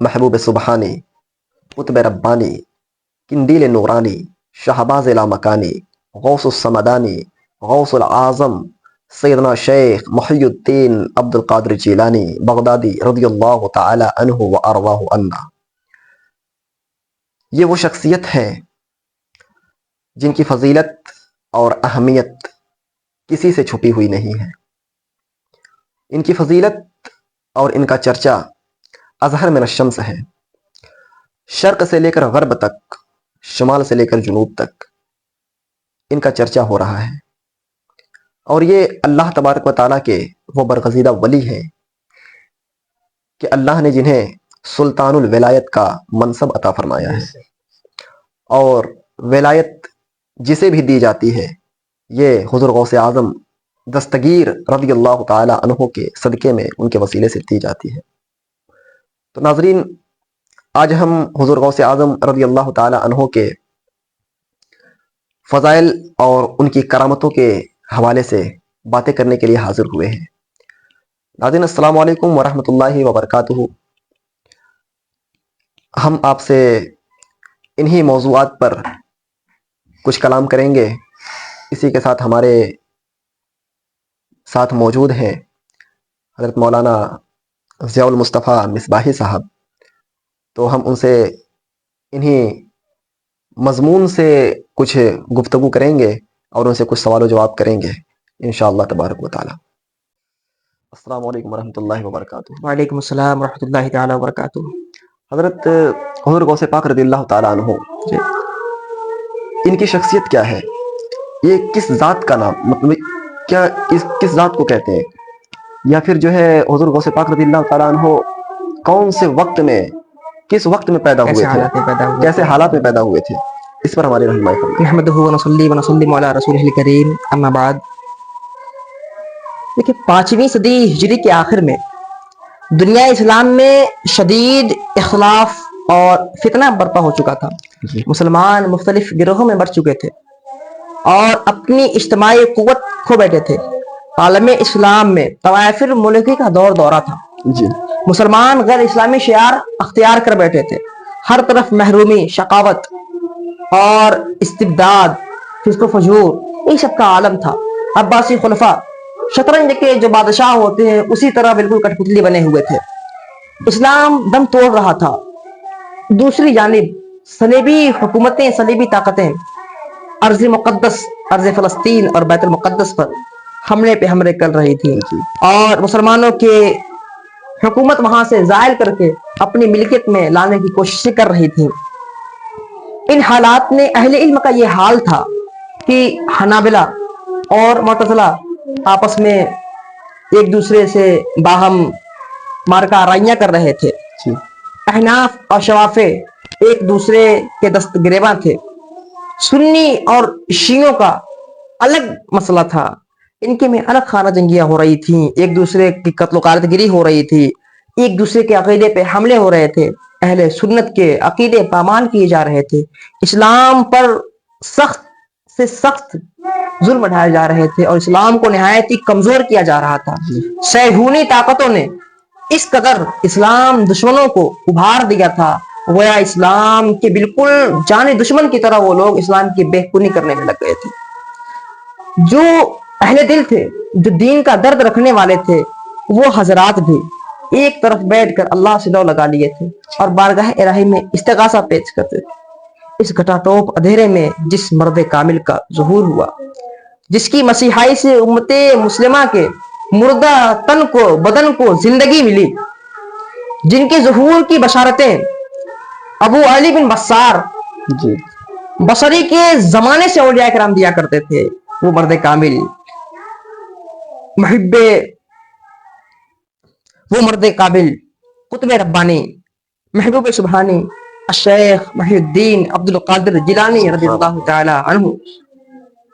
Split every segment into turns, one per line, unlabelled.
महबूब सुबहानी, कुतुब रब्बानी, किंदील नूरानी, शहबाज लामकानी, गौस समदानी, गौस आज़म सैयदना शेख मुहियुद्दीन अब्दुल कादिर जीलानी बगदादी रदियल्लाहु ताला अन्हु व अरवाहु अन्ना। ये वो शख्सियत है जिनकी फजीलत और अहमियत किसी से छुपी हुई नहीं है। इनकी फजीलत और इनका चर्चा अजहर में शम्स है। शर्क से लेकर गर्ब तक, शुमाल से लेकर जुनूब तक इनका चर्चा हो रहा है। और ये अल्लाह तबारक व ताला के वो बरगज़ीदा वली हैं कि अल्लाह ने जिन्हें सुल्तानुल विलायत का मनसब अता फरमाया है। और विलायत जिसे भी दी जाती है ये हुज़ूर गौसे आज़म दस्तगीर रज़ियल्लाहु ताला अन्हु के सदक़े में उनके वसीले से दी जाती है। तो नाज़रीन, आज हम हुज़ूर गौसे आज़म रज़ियल्लाहु ताला अन्हु के फ़ज़ाइल और उनकी करामतों के हवाले से बातें करने के लिए हाजिर हुए हैं। नाज़रीन, अस्सलामु अलैकुम वरहमतुल्लाहि वबरकातुहू। हम आपसे इन्हीं मौज़ूआत पर कुछ कलाम करेंगे। इसी के साथ हमारे साथ मौजूद हैं हज़रत मौलाना ज़ियाउल मुस्तफ़ा मिसबाही साहब। तो हम उनसे इन्हीं मज़मून से कुछ गुफ्तगू करेंगे और उनसे कुछ सवाल जवाब करेंगे इंशाअल्लाह तबारक व तआला। अस्सलामु अलैकुम वरहमतुल्लाहि वबरकातुहू।
वालेकुम अस्सलाम रहमतुल्लाहि ताला वबरकातुहू।
हज़रत हुज़ूर गौसे पाक रज़ियल्लाहु ताला अन्हु, इनकी शख्सियत क्या है? ये किस ज़ात का नाम, मतलब क्या किस ज़ात को कहते हैं? या फिर जो है हुज़ूर गौसे पाक रज़ियल्लाहु ताला अन्हु कौन से वक्त में, किस वक्त में पैदा हुए थे, कैसे हालात में पैदा हुए थे? इस पर हमारी रहनुमाई फरमाइए।
नहमदुहु व नसल्ली व नसल्लिमु अला रसूलिहिल करीम, अम्मा बाद। देखिए, 5वीं सदी हिजरी के आखिर में दुनिया इस्लाम में शदीद इख्तिलाफ और फितना बर्पा हो चुका था। मुसलमान मुख्तलिफ गिरोहों में बढ़ चुके थे और अपनी इज्तिमाई कुव्वत खो बैठे थे। आलम इस्लाम में तवायफिर मुल्की का दौरा था। मुसलमान गैर इस्लामी शियार अख्तियार कर बैठे थे। हर तरफ महरूमी, शकावत और इस्तिबदाद, फिस्को फजूर, ये सब का आलम था। अब्बासी खुलफा शतरंज के जो बादशाह होते हैं उसी तरह बिल्कुल कठपुतली बने हुए थे। इस्लाम दम तोड़ रहा था। दूसरी जानिब सलीबी हुकूमतें, सलीबी ताकतें अर्ज़ मुक़द्दस, अर्ज़ फ़लस्तीन और बैतुल मुक़द्दस पर हमले पे हमले कर रही थी और मुसलमानों के हुकूमत वहां से ज़ायल करके अपनी मिल्कियत में लाने की कोशिश कर रही थी। इन हालात में अहले इल्म का ये हाल था कि हनाबिला और मुअतज़िला आपस में एक दूसरे से बाहम मारका आराइयां कर रहे थे। अहनाफ और शवाफे एक दूसरे के दस्त गिरेबां थे। सुन्नी और शियों का अलग मसला था। इनके में अलग खाना जंगियां हो रही थी, एक दूसरे की कत्ल गिरी हो रही थी, एक दूसरे के अकीदे पे हमले हो रहे थे। अहले सुन्नत के अकीदे पामाल किए जा रहे थे। इस्लाम पर सख्त से सख्त जुल्म ढाए जा रहे थे और इस्लाम को निहायत ही कमजोर किया जा रहा था। सैहूनी ताकतों ने इस कदर इस्लाम दुश्मनों को उभार दिया था, गोया इस्लाम के बिल्कुल जाने दुश्मन की तरह वो लोग इस्लाम की बेखुनी करने में लग गए थे। जो अहले दिल थे, जो दीन का दर्द रखने वाले थे, वो हजरात भी एक तरफ बैठकर अल्लाह से लौ लगा लिए थे और बारगाह इलाही में इस्तिगासा पेश करते थे। इस घटाटोप अंधेरे में जिस मर्द कामिल का ज़ुहूर हुआ, जिसकी मसीहाई से उम्मते मुस्लिमा के मुर्दा तन को, बदन को जिंदगी मिली, जिनके ज़ुहूर की बशारतें अबू अली बिन बस्सार बसरी के जमाने से औलिया किराम दिया करते थे, वो मर्द कामिल, मुहिब्बे, वो मर्द काबिल, कुतुब रब्बानी, महबूब सुबहानी, शेख मुहियुद्दीन अब्दुल कादिर जिलानी रज़ियल्लाहु ताला अन्हु,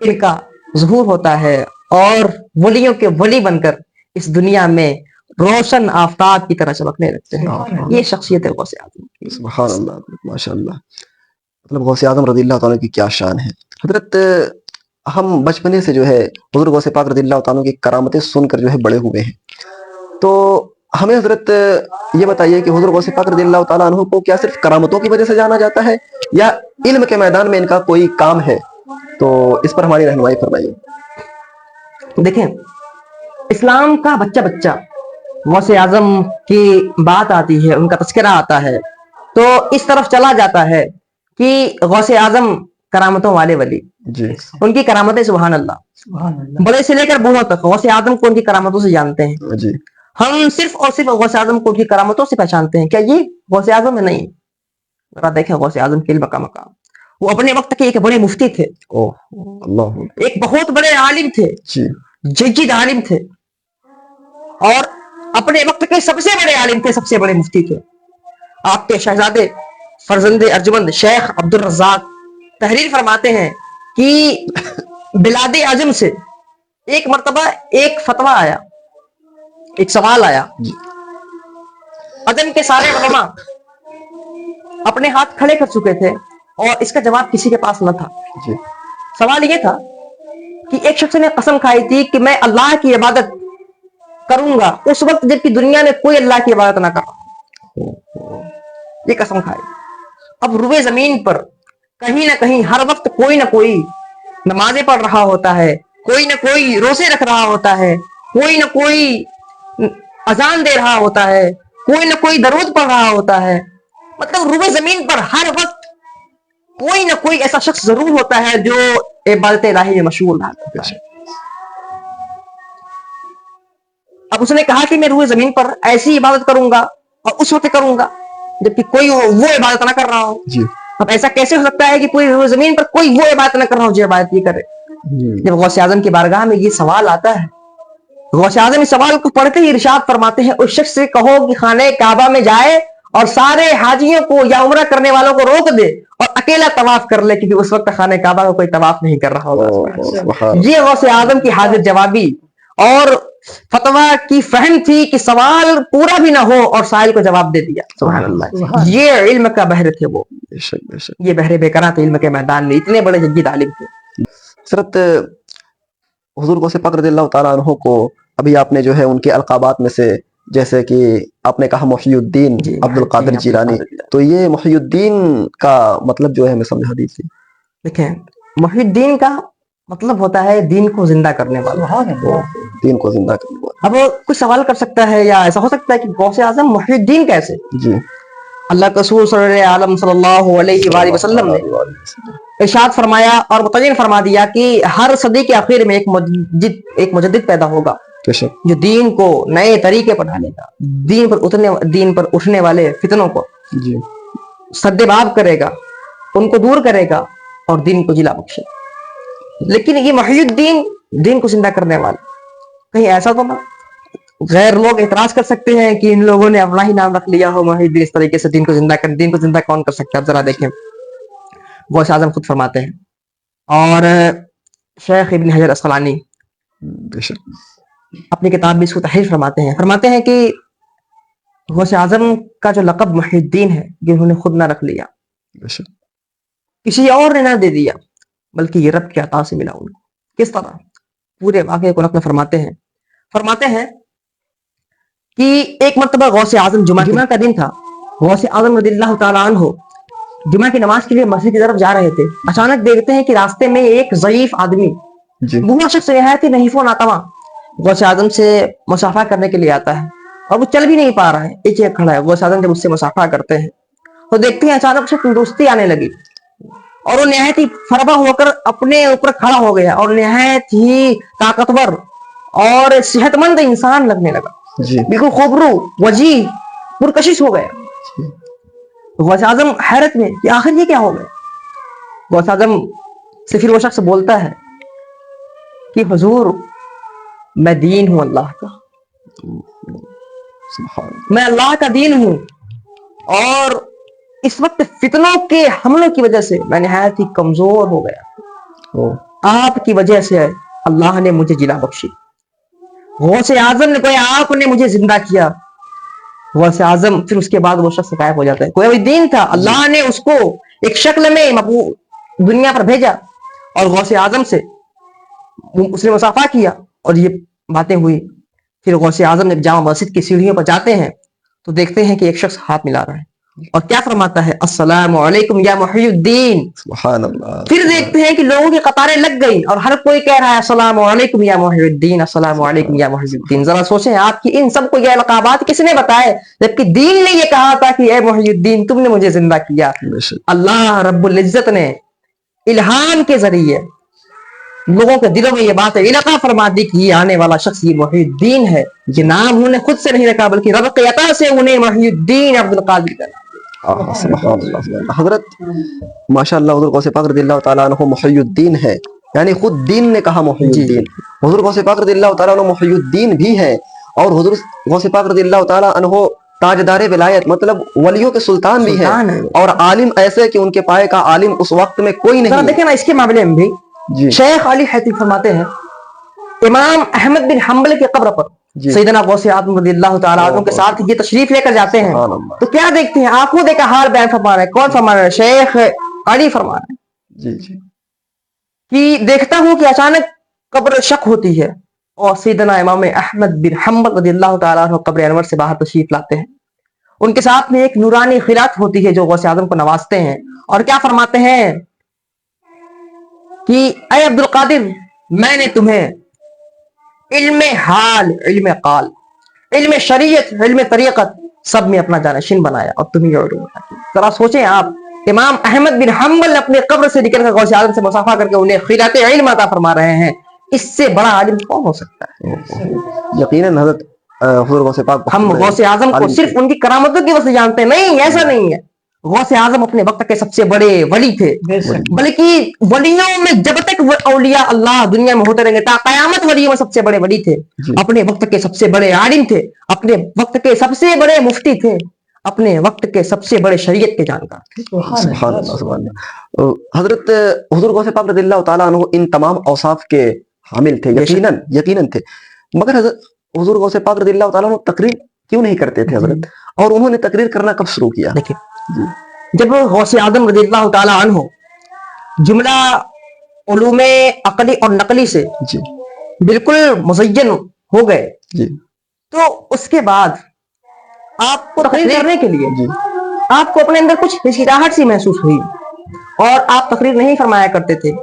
इनका ज़ुहूर होता है और वलियों के वली बनकर इस दुनिया में रोशन आफताब की तरह चमकने लगते हैं। ये शख्सियत है गौसे आज़म।
सुभान अल्लाह, माशाअल्लाह। मतलब गौसे आज़म रज़ियल्लाहु ताला की क्या शान है। हजरत, हम बचपने से जो है हुज़ूर गौसे पाक रज़ियल्लाहु ताला की करामतें सुनकर जो है बड़े हुए हैं। तो ہمیں حضرت یہ بتائیے کہ حضور غوث پاک رضی اللہ تعالیٰ عنہ کو کیا صرف کرامتوں کی وجہ سے جانا جاتا ہے یا علم کے میدان میں ان کا کوئی کام ہے؟ تو اس پر ہماری رہنمائی فرمائیے.
دیکھیں، اسلام کا بچہ بچہ غوث اعظم کی بات آتی ہے، ان کا تذکرہ آتا ہے تو اس طرف چلا جاتا ہے کہ غوث اعظم کرامتوں والے ولی،
جی
ان کی کرامتیں سبحان اللہ، بڑے سے لے کر بوڑھوں تک غوث اعظم کو ان کی کرامتوں سے جانتے ہیں.
جی
ہم صرف اور صرف غوث اعظم کو ان کی کرامتوں سے پہچانتے ہیں. کیا یہ غوث اعظم ہے؟ نہیں. ذرا دیکھیں غوث اعظم کے علم کا مقام. وہ اپنے وقت کے ایک بڑے مفتی تھے،
اللہ،
ایک بہت بڑے عالم تھے،
جی
جید عالم تھے، اور اپنے وقت کے سب سے بڑے عالم تھے، سب سے بڑے مفتی تھے. آپ کے شہزادے فرزند ارجمند شیخ عبد الرزاق تحریر فرماتے ہیں کہ بلاد عجم سے ایک مرتبہ ایک فتویٰ آیا، ایک سوال آیا. عجم کے سارے علماء اپنے ہاتھ کھڑے کر چکے تھے اور اس کا جواب کسی کے پاس نہ تھا.
جی
سوال یہ تھا کہ ایک شخص نے قسم کھائی تھی کہ میں اللہ کی عبادت کروں گا اس وقت جبکہ دنیا میں کوئی اللہ کی عبادت نہ کر رہا. یہ قسم کھائی. اب روئے زمین پر کہیں نہ کہیں ہر وقت کوئی نہ کوئی نمازیں پڑھ رہا ہوتا ہے، کوئی نہ کوئی روزے رکھ رہا ہوتا ہے، کوئی نہ کوئی اذان دے رہا ہوتا ہے، کوئی نہ کوئی درود پڑھ رہا ہوتا ہے. مطلب روئے زمین پر ہر وقت کوئی نہ کوئی ایسا شخص ضرور ہوتا ہے جو عبادت الہی میں مشغول رہتا ہے. اب اس نے کہا کہ میں روئے زمین پر ایسی عبادت کروں گا اور اس وقت کروں گا جبکہ کوئی وہ عبادت نہ کر رہا ہو.
جی
اب ایسا کیسے ہو سکتا ہے کہ پوری روئے زمین پر کوئی وہ عبادت نہ کر رہا ہو جو عبادت یہ کرے؟ جب غوث اعظم کی بارگاہ میں یہ سوال آتا ہے، غوث اعظم اس سوال کو پڑھتے ہی ارشاد فرماتے ہیں اس شخص سے کہو کہ خانہ کعبہ میں جائے اور سارے حاجیوں کو یا عمرہ کرنے والوں کو روک دے اور اکیلا طواف کر لے، کیونکہ اس وقت خانہ کعبہ کو کوئی طواف نہیں کر رہا ہوگا. یہ غوث اعظم کی حاضر جوابی اور فتویٰ کی فہم تھی کہ سوال پورا بھی نہ ہو اور سائل کو جواب دے دیا. سبحان اللہ. یہ علم کا بحر تھے وہ، یہ بحر بیکراں تھے علم کے میدان میں، اتنے بڑے جدید عالم تھے.
حضرت حضور غوث پاک رضی اللہ تعالیٰ عنہ کو ابھی آپ نے جو ہے ان کے القابات میں سے جیسے کہ آپ نے کہا محی الدین عبد القادر جیلانی، تو یہ محی الدین کا مطلب جو ہے ہمیں سمجھا دیجیے.
دیکھیں، محی الدین کا مطلب ہوتا ہے دین کو زندہ کرنے والا.
دین کو زندہ کرنے والا.
اب کچھ سوال کر سکتا ہے یا ایسا ہو سکتا ہے کہ غوث اعظم محی الدین کیسے؟
جی
اللہ کے رسول صلی اللہ علیہ وآلہ وسلم نے ارشاد فرمایا اور متعین فرما دیا کہ ہر صدی کے آخر میں ایک مجدد پیدا ہوگا جو دین کو نئے طریقے پر ڈالے گا، دین پر اٹھنے والے فتنوں کو سدباب کرے گا، ان کو دور کرے گا اور دین کو جلا بخشے. لیکن یہ محی الدین دین کو زندہ کرنے والا، کہیں ایسا تو نہ غیر لوگ اعتراض کر سکتے ہیں کہ ان لوگوں نے اپنا ہی نام رکھ لیا ہو محی الدین، اس طریقے سے دین کو زندہ کر، دین کو زندہ کون کر سکتا ہے؟ اب ذرا دیکھیں، غوث اعظم خود فرماتے ہیں اور شیخ ابن حجر اسقلانی اپنی کتاب میں اس کو تحریر فرماتے ہیں کہ غوث اعظم کا جو لقب محی الدین ہے یہ انہوں نے خود نہ رکھ لیا، کسی اور نے نہ دے دیا، بلکہ یہ رب کی عطا سے ملا ان کو. کس طرح؟ پورے واقعے کو نقل فرماتے ہیں کہ ایک مرتبہ غوث اعظم جمعہ کا دن تھا. غوث اعظم رضی اللہ تعالیٰ عنہ جمعہ کی نماز کے لیے مسجد کی طرف جا رہے تھے. اچانک دیکھتے ہیں کہ راستے میں ایک ضعیف آدمی، بوڑھا شخص نہایت ہی نحیف و ناتواں غوث اعظم سے مصافحہ کرنے کے لیے آتا ہے اور وہ چل بھی نہیں پا رہا ہے، ایک جگہ کھڑا ہے. غوث اعظم جب اس سے مصافحہ کرتے ہیں تو دیکھتے ہیں اچانک اسے تندرستی آنے لگی اور وہ نہایت ہی فربہ ہو کر اپنے اوپر کھڑا ہو گیا اور نہایت ہی طاقتور اور صحت مند انسان لگنے لگا. بالکل خوبرو، وجیح، پرکشش ہو گیا. غوث اعظم حیرت میں کہ آخر یہ کیا ہو گیا. غوث اعظم سے پھر وہ شخص بولتا ہے کہ حضور میں دین ہوں اللہ کا، میں اللہ کا دین ہوں، اور اس وقت فتنوں کے حملوں کی وجہ سے میں نہایت ہی کمزور ہو گیا، آپ کی وجہ سے اللہ نے مجھے جلا بخشی. غوث اعظم نے کوئی آپ نے مجھے زندہ کیا. غوث اعظم پھر اس کے بعد وہ شخص غائب ہو جاتا ہے. کوئی دین تھا، اللہ نے اس کو ایک شکل میں دنیا پر بھیجا اور غوث اعظم سے اس نے مصافحہ کیا اور یہ باتیں ہوئی. फिर गौसे आजम जब जामा मस्जिद की सीढ़ियों पर जाते हैं तो देखते हैं कि एक शख्स हाथ मिला रहा है और क्या फरमाता है, अस्सलामु अलैकुम या मुहय्यिद्दीन।
सुभान अल्लाह।
फिर देखते हैं कि लोगों की कतारें लग गई और हर कोई कह रहा है अस्सलामु अलैकुम या मुहय्यिद्दीन, अस्सलामु अलैकुम या मुहय्यिद्दीन। जरा सोचें आपकी इन सबको ये लकाबात किसने बताए, जबकि दीन ने ये कहा था कि ए मुहय्यिद्दीन तुमने मुझे जिंदा किया। अल्लाह रब्बुल इज्जत ने इल्हाम के जरिए लोगों के दिलों में ये बात इल्का फरमा दी कि ये आने वाला शख्स ये मुहय्यिद्दीन है। ये नाम उन्होंने खुद से नहीं रखा बल्कि रब के अता से उन्हें मुहय्यिद्दीन अब्दुल कादिर का
हजरत माशाअल्लाह हुजूर गौसे पाक रज़ियल्लाहु ताला अन्हु मुहय्यिद्दीन है, यानी खुद दीन ने कहा मुहय्यिद्दीन। हुजूर गौसे पाक रज़ियल्लाहु ताला अन्हु मुहय्यिद्दीन भी है और हुजूर गौसे पाक रज़ियल्लाहु ताला अन्हु ताजदारे विलायत मतलब वलियों के सुल्तान भी हैं और आलिम ऐसे कि उनके पाए का आलिम उस वक्त में कोई नहीं।
देखें ना इसके मामले में भी शेख अली हैती फरमाते हैं इमाम अहमद बिन हम्बल की कब्र पर सैयदना गौसे आज़म रज़ियल्लाहु ताला अन्हु के साथ ये तशरीफ लेकर जाते हैं तो क्या देखते हैं, आंखों देखा हाल बयान फरमा रहे हैं। कौन फरमा रहे हैं? शेख अली फरमा रहे हैं कि देखता हूं कि अचानक कब्र शक होती है और सैयदना इमाम अहमद बिन हम्बल रज़ियल्लाहु ताला अन्हु कब्र अनवर से बाहर तशरीफ लाते हैं। उनके साथ में एक नूरानी खिलात होती है जो गौसे आज़म को नवाजते हैं और क्या फरमाते हैं कि ऐ अब्दुल कादिर मैंने तुम्हें इल्म हाल, इल्म काल, इल्म शरीयत, इल्म तरीक़त सब में अपना जानशीन बनाया और तुम्हें जरा सोचें आप, इमाम अहमद बिन हम्बल अपने कब्र से निकलकर गौसे आज़म से मुसाफा करके उन्हें खिलात इल्म अता फरमा रहे हैं। इससे बड़ा आलिम कौन हो सकता है?
यकीनन हज़रत हुजूर गौसे पाक
हम गौसे आज़म को सिर्फ उनकी करामतों की वजह से जानते हैं, नहीं ऐसा नहीं है। गौसे आज़म अपने वक्त के सबसे बड़े वली थे, बल्कि वलियों में जब तक औलिया अल्लाह दुनिया में होते रहेंगे क़यामत वलियों में सबसे बड़े वली थे, अपने वक्त के सबसे बड़े आलिम थे, अपने वक्त के सबसे बड़े मुफ्ती थे, अपने वक्त के सबसे बड़े शरीयत के जानकार थे।
सुभान अल्लाह, सुभान अल्लाह। हजरत हुजूर गौसे पाक रज़ियल्लाहु ताला अन्हु इन तमाम औसाफ के हामिल थे, यकीनन थे। मगर हजरत हुजूर गौसे पाक रज़ियल्लाहु ताला अन्हु तकरीर क्यों नहीं करते थे हजरत, और उन्होंने तकरीर करना कब शुरू किया?
देखिए जब गौसे आज़म रज़ियल्लाहु ताला अन्हु जुमला उलूम अकली और नकली से बिल्कुल मुज़य्यन हो गए तो उसके बाद आपको तकरीर करने के लिए आपको अपने अंदर कुछ हिचकिचाहट सी महसूस हुई और आप तकरीर नहीं फरमाया करते थे।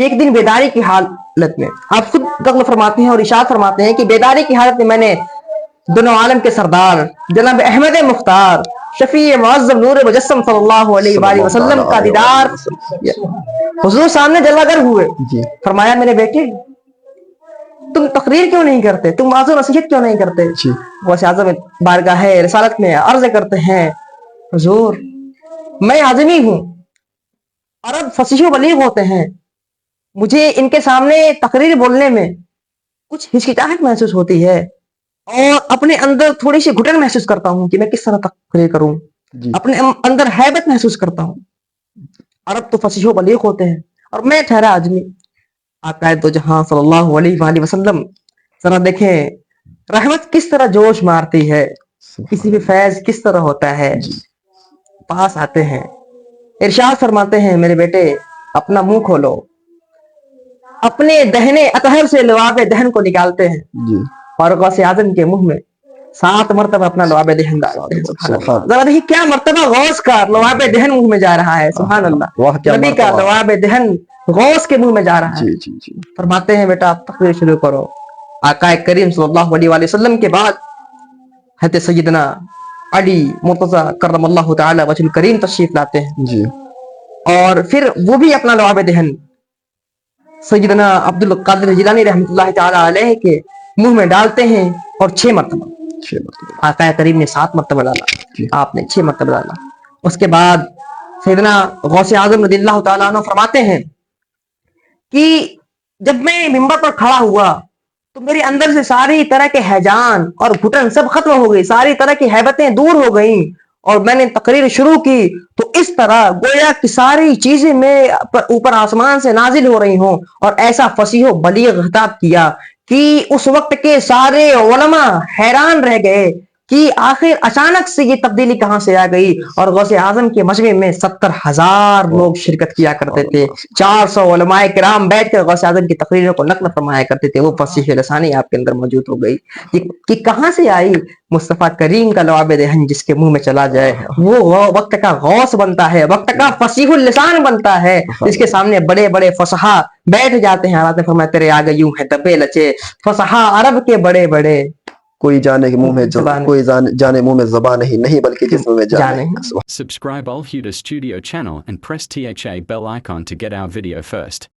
एक दिन बेदारी की हालत में आप खुद नक़ल फरमाते हैं और इरशाद फरमाते हैं कि बेदारी की हालत में मैंने दोनों आलम के सरदार जनाब अहमद मुख्तार शफी मुअज़्ज़म नूर मुजस्सम सल्लल्लाहु अलैहि वसल्लम का दीदार हुजूर सामने जलवागर हुए। फरमाया मेरे बेटे तुम तकरीर क्यों नहीं करते, तुम वाज़ व नसीहत क्यों नहीं करते? गौसे आज़म बारगाह रिसालत में अर्ज करते हैं हुजूर मैं आज़मी हूँ, अरब फसीह व बलीग होते हैं, मुझे इनके सामने तकरीर बोलने में कुछ हिचकिचाहट महसूस होती है और अपने अंदर थोड़ी सी घुटन महसूस करता हूं कि मैं किस तरह तकरीर करूं, अपने अंदर हैबत महसूस करता हूं। अरब तो फसीह व बलीग होते हैं और मैं ठहरा आदमी। आका दो जहां सल्लल्लाहु अलैहि वसल्लम जरा देखें रहमत किस तरह जोश मारती है, किसी भी फैज किस तरह होता है। पास आते हैं, इरशाद फरमाते हैं मेरे बेटे अपना मुंह खोलो, अपने दहने अतहर से लवाब दहन को निकालते हैं और गौसे आज़म के मुंह में 7 मरतबा अपना लवाब दहन डालते हैं। जरा देखिए क्या मर्तबा गौस का लवाब दहन मुंह में जा रहा है, सुभान अल्लाह। नबी का लवाब दहन गौस के मुंह में जा रहा है। फरमाते हैं बेटा आप तकरीर शुरू करो। आका करीम सल्लल्लाहु अलैहि वसल्लम के बाद हज़रत सैयदना अली मुर्तज़ा करमल्लाहु तआला वजहुल करीम तशरीफ लाते हैं और फिर वो भी अपना लवाब दहन सैयदना अब्दुल कादिर जिलानी रहमतुल्लाह तआला अलैह के मुंह में डालते हैं और 6 मरतबा। आका करीम ने 7 मरतबा डाला, आपने 6 मरतबा डाला। उसके बाद सैयदना गौसे आज़म रज़ियल्लाहु तआला अन्हु फरमाते हैं कि जब मैं मिंबर पर खड़ा हुआ तो मेरे अंदर से सारी तरह के हैजान और घुटन सब खत्म हो गई, सारी तरह की हैबतें दूर हो गई और मैंने तकरीर शुरू की तो इस तरह गोया कि सारी चीजें मैं ऊपर आसमान से नाजिल हो रही हूं और ऐसा फसीह बलीग खिताब किया कि उस वक्त के सारे उलमा हैरान रह गए کہ آخر اچانک سے یہ تبدیلی کہاں سے آ گئی اور غوث اعظم کے مجمع میں 70,000 لوگ شرکت کیا کرتے تھے, 400 علماء کرام بیٹھ کر غوث اعظم کی تقریروں کو نقل فرمایا کرتے تھے, وہ فصیح لسانی آپ کے اندر موجود ہو گئی کہ کہاں سے آئی مصطفیٰ کریم کا لعاب دہن جس کے منہ میں چلا جائے وہ وقت کا غوث بنتا ہے, وقت کا فصیح اللسان بنتا ہے, جس کے سامنے بڑے بڑے فصحا بیٹھ جاتے ہیں. حضرت نے فرمایا تیرے آگے یوں ہے دبے لچے فصحا عرب کے بڑے بڑے,
کوئی جانے منہ میں کوئی جانے منہ میں زبان نہیں بلکہ جسم میں جان ہے.
Subscribe Al Huda Studio channel and press THA bell icon to get our video first.